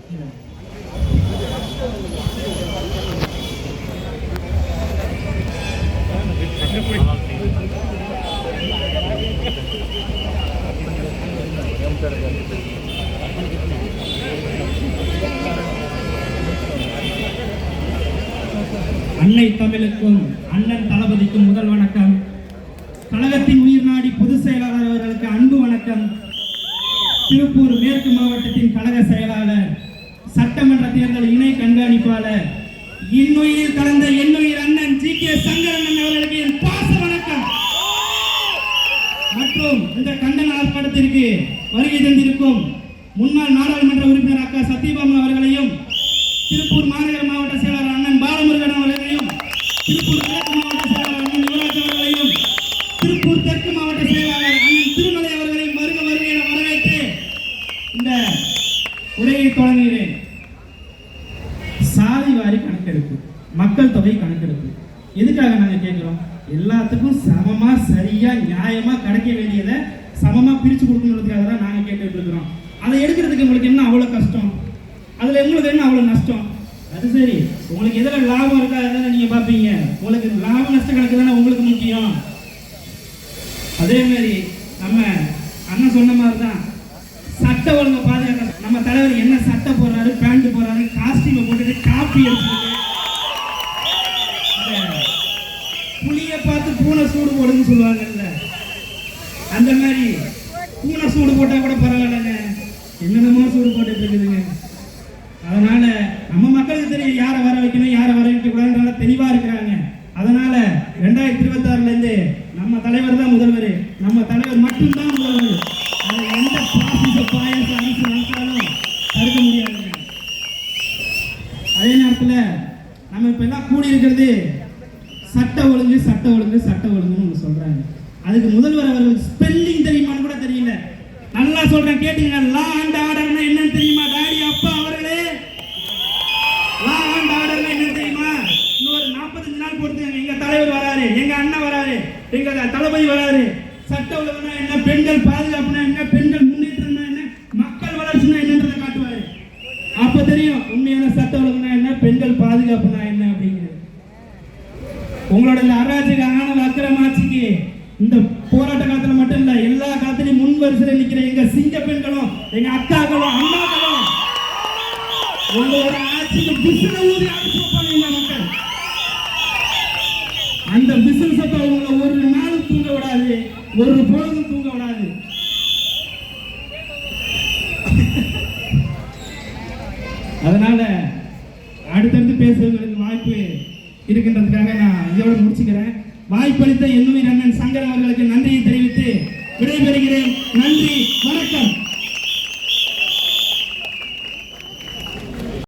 அன்னை தமிழுக்கும் அண்ணன் தளபதிக்கும் முதல் வணக்கம். கழகத்தின் உயிர் நாடி பொதுச் செயலாளர் அவர்களுக்கு அன்பு வணக்கம். திருப்பூர் மேற்கு மாவட்டத்தின் கழக செயலாளர், சட்டமன்ற தேர்தல் இணை கண்காணிப்பாளர், இன்னுயிரில் கலந்த என்னுயிர் அண்ணன் GK சங்கரன் அவர்களுக்கு என் பாச வணக்கம். மற்றும் இந்த கண்டன ஆர்ப்பாட்டத்திற்கு வருகை தந்திருக்கும் முன்னாள் நாடாளுமன்ற உறுப்பினர் அக்கா சத்யபாமா அவர்களையும், திருப்பூர் மாநகர மாவட்ட செயலாளர் அண்ணன் பாலமுருகன் அவர்களையும், திருப்பூர் கிழக்கு மாவட்ட செயலாளர் அண்ணன் யுவராஜ் அவர்களையும், திருப்பூர் தெற்கு மாவட்ட செயலாளர் அண்ணன் திருமலை அவர்களையும் வருக வருக என வரவேற்று இந்த உரையை தொடங்குகிறேன். சாதி வாரி கணக்கெடுப்பு, மக்கள் தொகை கணக்கெடுப்பு எதுக்காக நாங்கள் கேட்கிறோம்? எல்லாத்துக்கும் சமமா சரியா நியாயமா கிடைக்க வேண்டியதை சமமா பிரிச்சு கொடுக்கணுன்றதுக்காக தான் நாங்கள் கேட்டுட்டு இருக்கிறோம். அதை எடுக்கிறதுக்கு உங்களுக்கு என்ன அவ்வளோ கஷ்டம்? அதில் உங்களுக்கு என்ன அவ்வளோ நஷ்டம்? அது சரி, உங்களுக்கு எதில் லாபம் இருக்கா தானே நீங்கள் பார்ப்பீங்க. உங்களுக்கு லாப நஷ்ட கணக்கு தானே உங்களுக்கு முக்கியம். அதே மாதிரி நம்ம அண்ணன் சொன்ன மாதிரி தான் சட்ட ஒழுங்கை பாதுகாக்க நம்ம தலைவர் என்ன சட்டை போடுறாரு, பேண்ட் போடுறாரு, காஸ்டியூமை போட்டுட்டு காப்பி எடுத்துட்டு புளியை பார்த்து பூனை சூடு போடுன்னு சொல்லுவாங்கல்ல, அந்த மாதிரி பூனை சூடு போட்டால் கூட பரவாயில்லைங்க, என்னென்னமோ சூடு போட்டுட்டு இருக்குதுங்க. அதனால நம்ம மக்களுக்கு தெரியும் யாரை வர வைக்கணும், யாரை வர வைக்க கூடாதுனால தெளிவா இருக்கிறாங்க. அதனால 2026 நம்ம தலைவர் தான் முதல்வர், நம்ம தலைவர் மட்டும்தான் முதல்வர். அதை எந்த பாசிச பாயச அரசு நடத்தாலும் தடுக்க முடியாது. அதே நேரத்தில் நம்ம இப்ப எல்லாம் கூடி இருக்கிறது சட்ட ஒழுங்கு சட்ட ஒழுங்கு சட்ட ஒழுங்குன்னு சொல்றாங்க. அதுக்கு முதல்வர் அவர்கள் ஸ்பெல்லிங் தெரியுமான்னு கூட தெரியல. நல்லா சொல்றேன் கேட்டீங்க. லா அண்ட் ஆர்டர்னா என்னன்னு தெரியுமா? டாடி அப்பா அவர்களே, லா அண்ட் ஆர்டர்னா என்னன்னு தெரியுமா? இன்னொரு 45 நாள் பொறுத்துங்க. எங்க தலைவர் வராரு, எங்க அண்ணன் வராரு, எங்க தளபதி வராரு. சட்ட ஒழுங்குனா என்ன, பெண்கள் பாதுகாப்புனா என்ன, பெண்கள் முன்னேற்றம்னா என்ன, மக்கள் வளர்ச்சினா என்னன்றதை காட்டுவாரு. அப்ப தெரியும் உண்மையான சட்ட ஒழுங்குனா என்ன, பெண்கள் பாதுகாப்புனா என்ன அப்படிங்கிறது. உங்களோட இந்த அராஜக ஆணவ அக்கிரம ஆட்சிக்கு இந்த போராட்ட காலத்துல மட்டும் இல்ல, எல்லா காலத்திலையும் முன் வரிசையில் நிற்கிற எங்க சிங்க பெண்களும், எங்க அக்காக்களும், அண்ணாக்களும் உங்களோட ஆட்சிக்கு விசில ஊதி அடிச்சு வைப்பாங்க மக்கள். அந்த விசில் சத்தம் உங்களை ஒரு நாள் தூங்க விடாது, ஒரு பொழுதும் தூங்க விடாது. அதனால அடுத்தடுத்து பேசுவதற்கு வாய்ப்பு இருக்கின்றதுக்காக நான் இதோட முடிச்சுக்கிறேன். வாய்ப்பளித்த என்னுயிர் அண்ணன் சங்கர் அவர்களுக்கு நன்றியை தெரிவித்து விடைபெறுகிறேன். நன்றி, வணக்கம்.